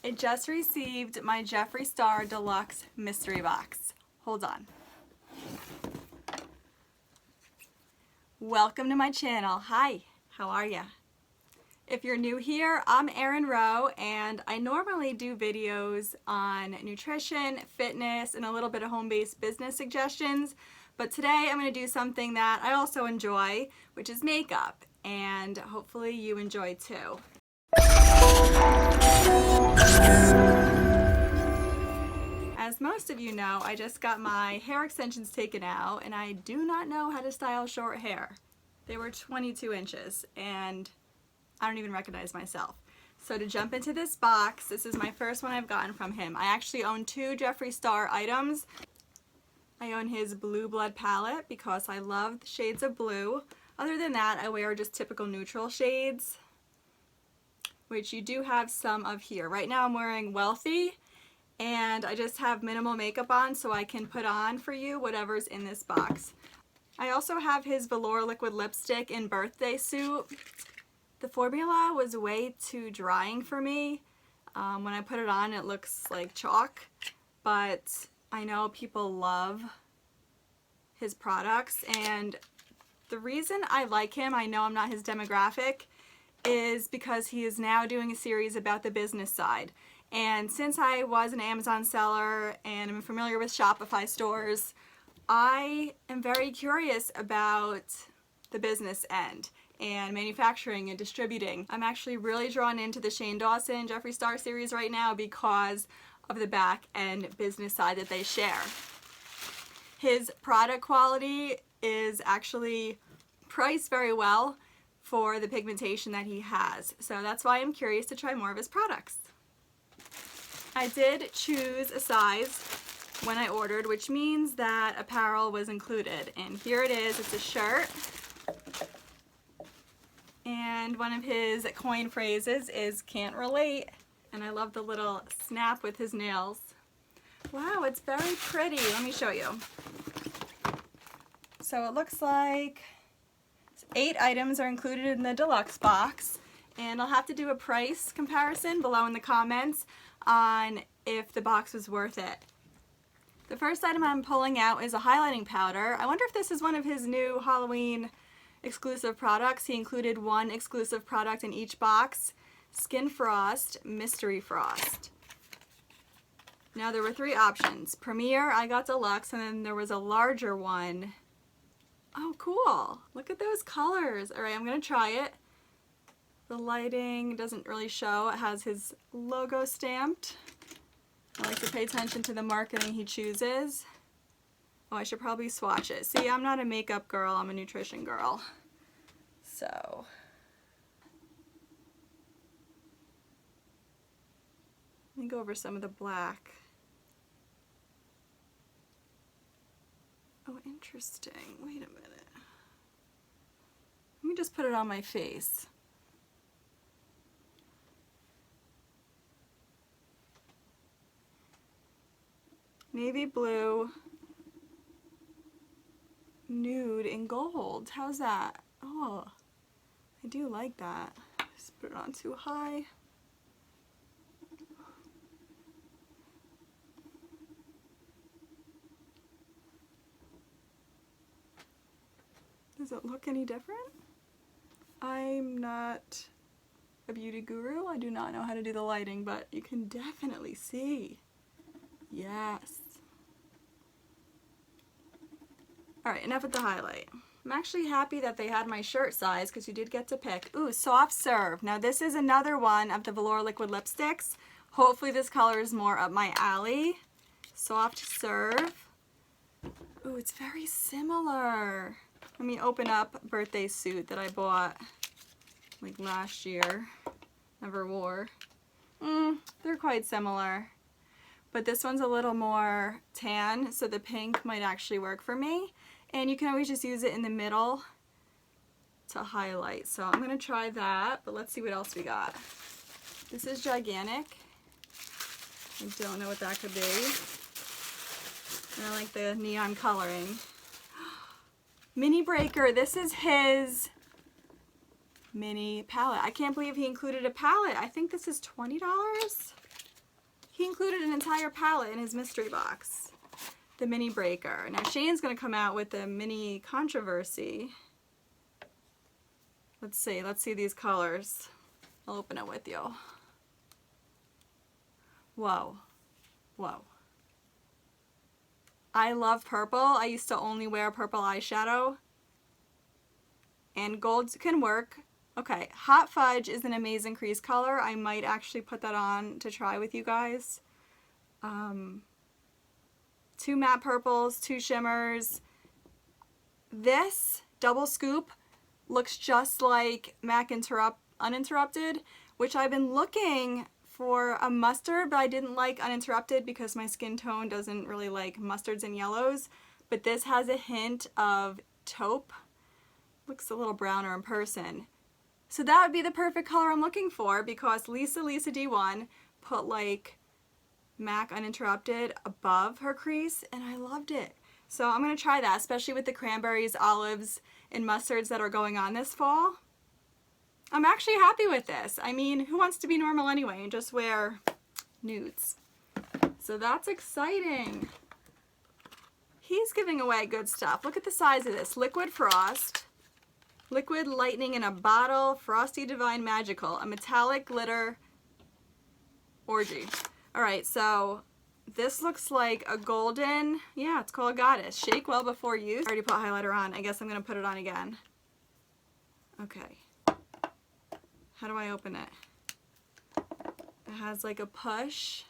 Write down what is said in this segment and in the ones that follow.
I just received my Jeffree Star Deluxe Mystery Box. Hold on. Welcome to my channel. Hi, how are ya? If you're new here, I'm Erin Rowe, and I normally do videos on nutrition, fitness, and a little bit of home-based business suggestions. But today I'm going to do something that I also enjoy, which is makeup, and hopefully you enjoy too. As most of you know, I just got my hair extensions taken out, and I do not know how to style short hair. They were 22 inches, and I don't even recognize myself. So to jump into this box, this is my first one I've gotten from him. I actually own two Jeffree Star items. I own his Blue Blood palette because I love the shades of blue. Other than that, I wear just typical neutral shades, which you do have some of here. Right now I'm wearing Wealthy, and I just have minimal makeup on so I can put on for you whatever's in this box. I also have his Velour liquid lipstick in Birthday Suit. The formula was way too drying for me. When I put it on, it looks like chalk, but I know people love his products, and the reason I like him, I know I'm not his demographic, is because he is now doing a series about the business side. And since I was an Amazon seller and I'm familiar with Shopify stores, I am very curious about the business end and manufacturing and distributing. I'm actually really drawn into the Shane Dawson Jeffree Star series right now because of the back end business side that they share. His product quality is actually priced very well for the pigmentation that he has. So that's why I'm curious to try more of his products. I did choose a size when I ordered, which means that apparel was included. And here it is, it's a shirt. And one of his coin phrases is "can't relate." And I love the little snap with his nails. Wow, it's very pretty. Let me show you. So it looks like 8 items are included in the deluxe box, and I'll have to do a price comparison below in the comments on if the box was worth it. The first item I'm pulling out is a highlighting powder. I wonder if this is one of his new Halloween exclusive products. He included one exclusive product in each box. Skin Frost, Mystery Frost. Now there were 3 options. Premier, I got Deluxe, and then there was a larger one. Oh, cool. Look at those colors. All right, I'm going to try it. The lighting doesn't really show. It has his logo stamped. I like to pay attention to the marketing he chooses. Oh, I should probably swatch it. See, I'm not a makeup girl, I'm a nutrition girl. So, let me go over some of the black. Oh, interesting. Wait a minute. Let me just put it on my face. Navy blue, nude, and gold. How's that? Oh, I do like that. Just put it on too high. Does it look any different? I'm not a beauty guru. I do not know how to do the lighting, but you can definitely see. Yes. Alright, enough with the highlight. I'm actually happy that they had my shirt size because you did get to pick. Ooh, Soft Serve. Now this is another one of the Velour liquid lipsticks. Hopefully this color is more up my alley. Soft Serve. Ooh, it's very similar. Let me open up Birthday Suit that I bought like last year. Never wore. They're quite similar. But this one's a little more tan, so the pink might actually work for me. And you can always just use it in the middle to highlight. So I'm going to try that, but let's see what else we got. This is gigantic. I don't know what that could be. And I like the neon coloring. Mini Breaker. This is his mini palette. I can't believe he included a palette. I think this is $20. He included an entire palette in his mystery box. The Mini Breaker. Now Shane's going to come out with the Mini Controversy. Let's see these colors. I'll open it with you. Whoa. Whoa. I love purple. I used to only wear purple eyeshadow. And gold can work. Okay, Hot Fudge is an amazing crease color. I might actually put that on to try with you guys. 2 matte purples, 2 shimmers. This double scoop looks just like MAC Uninterrupted, which I've been looking for a mustard, but I didn't like Uninterrupted because my skin tone doesn't really like mustards and yellows. But this has a hint of taupe. Looks a little browner in person. So that would be the perfect color I'm looking for, because Lisa D1 put like MAC Uninterrupted above her crease, and I loved it. So I'm going to try that, especially with the cranberries, olives, and mustards that are going on this fall. I'm actually happy with this. I mean, who wants to be normal anyway and just wear nudes? So that's exciting. He's giving away good stuff. Look at the size of this. Liquid Frost. Liquid Lightning in a Bottle. Frosty Divine Magical. A metallic glitter orgy. Alright, so this looks like a golden, yeah, it's called Goddess. Shake well before use. I already put highlighter on. I guess I'm going to put it on again. Okay. How do I open it? It has like a push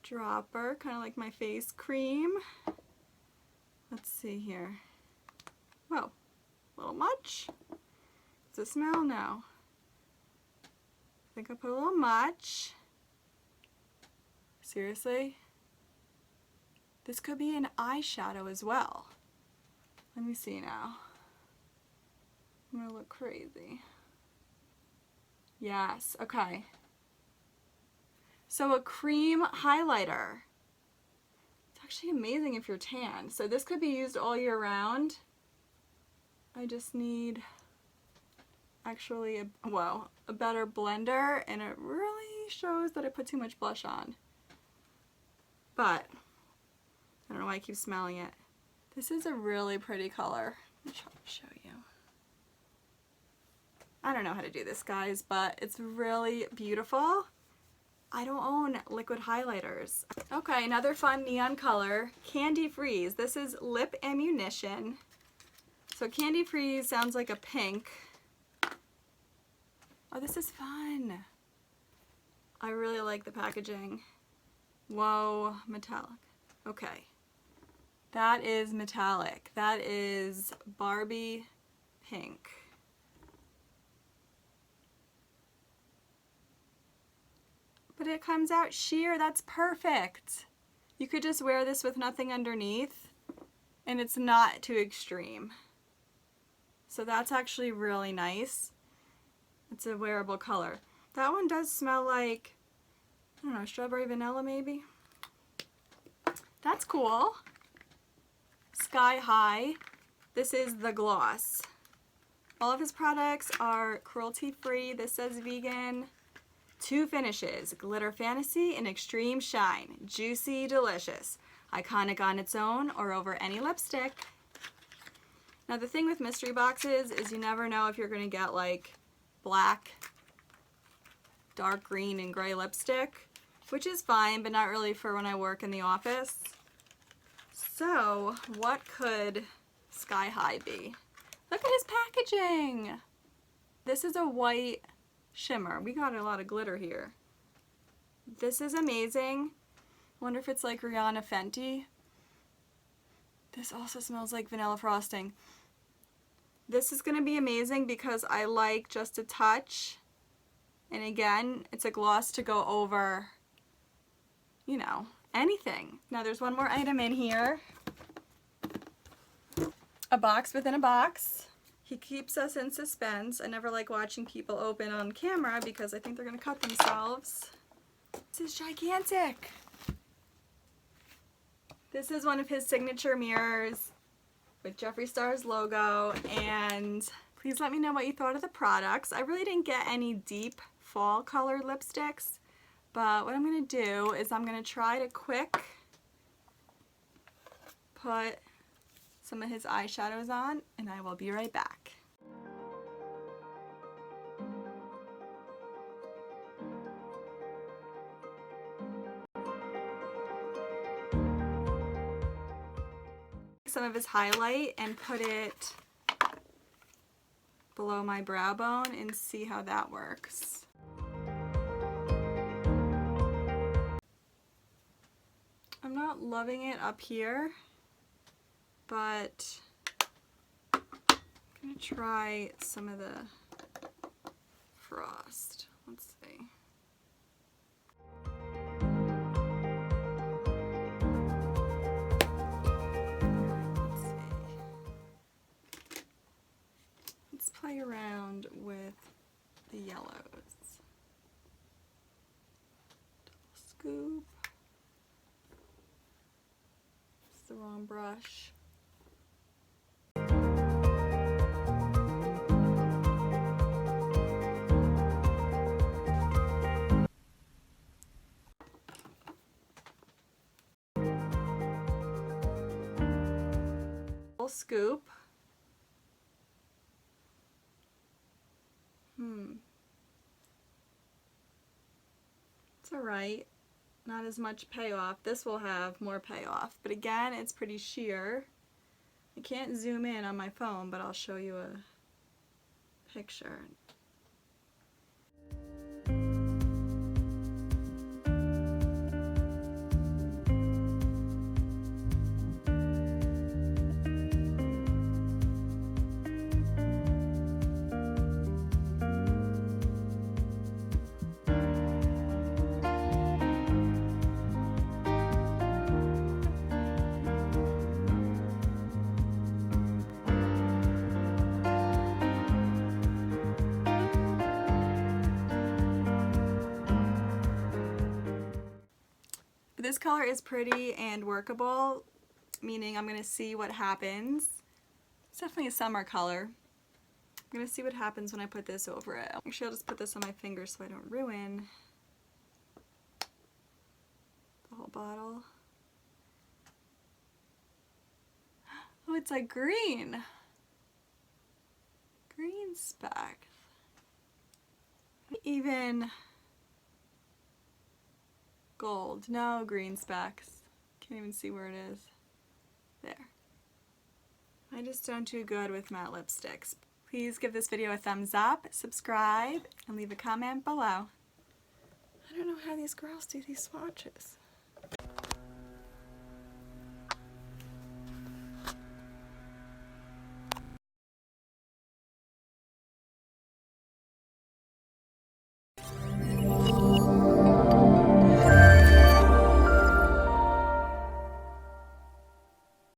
dropper, kind of like my face cream. Let's see here. Whoa, a little much. Does it smell? No. I think I put a little much. Seriously? This could be an eyeshadow as well. Let me see now. I'm gonna look crazy. Yes, okay. So a cream highlighter. It's actually amazing if you're tan. So this could be used all year round. I just need actually a better blender, and it really shows that I put too much blush on. But I don't know why I keep smelling it. This is a really pretty color. Let me show you. I don't know how to do this, guys, but it's really beautiful. I don't own liquid highlighters. Okay, another fun neon color, Candy Freeze. This is Lip Ammunition. So Candy Freeze sounds like a pink. Oh, this is fun. I really like the packaging. Whoa, metallic. Okay. That is metallic. That is Barbie pink. But it comes out sheer. That's perfect. You could just wear this with nothing underneath, and it's not too extreme. So that's actually really nice. It's a wearable color. That one does smell like, I don't know, strawberry vanilla maybe? That's cool. Sky High. This is the gloss. All of his products are cruelty-free. This says vegan. 2 finishes, Glitter Fantasy and Extreme Shine. Juicy, delicious. Iconic on its own or over any lipstick. Now the thing with mystery boxes is you never know if you're going to get like black, dark green, and gray lipstick, which is fine, but not really for when I work in the office. So what could Sky High be? Look at his packaging. This is a white shimmer. We got a lot of glitter here. This is amazing. Wonder if it's like Rihanna Fenty. This also smells like vanilla frosting. This is going to be amazing because I like just a touch. And again, it's a gloss to go over, you know, anything. Now there's one more item in here. A box within a box. He keeps us in suspense. I never like watching people open on camera because I think they're going to cut themselves. This is gigantic. This is one of his signature mirrors with Jeffree Star's logo, and please let me know what you thought of the products. I really didn't get any deep fall colored lipsticks, But what I'm going to do is I'm going to try to quick put some of his eyeshadows on, and I will be right back. Some of his highlight and put it below my brow bone and see how that works. I'm not loving it up here, but I'm gonna try some of the frost. Let's see. Let's play around with the yellows. Double scoop. It's the wrong brush. Double scoop. It's alright. Not as much payoff. This will have more payoff. But again, it's pretty sheer. I can't zoom in on my phone, but I'll show you a picture. This color is pretty and workable, meaning I'm going to see what happens. It's definitely a summer color. I'm going to see what happens when I put this over it. Actually, I'll just put this on my finger so I don't ruin the whole bottle. Oh, it's like green. Green speck. Even gold. No green specks. Can't even see where it is. There. I just don't do good with matte lipsticks. Please give this video a thumbs up, subscribe, and leave a comment below. I don't know how these girls do these swatches.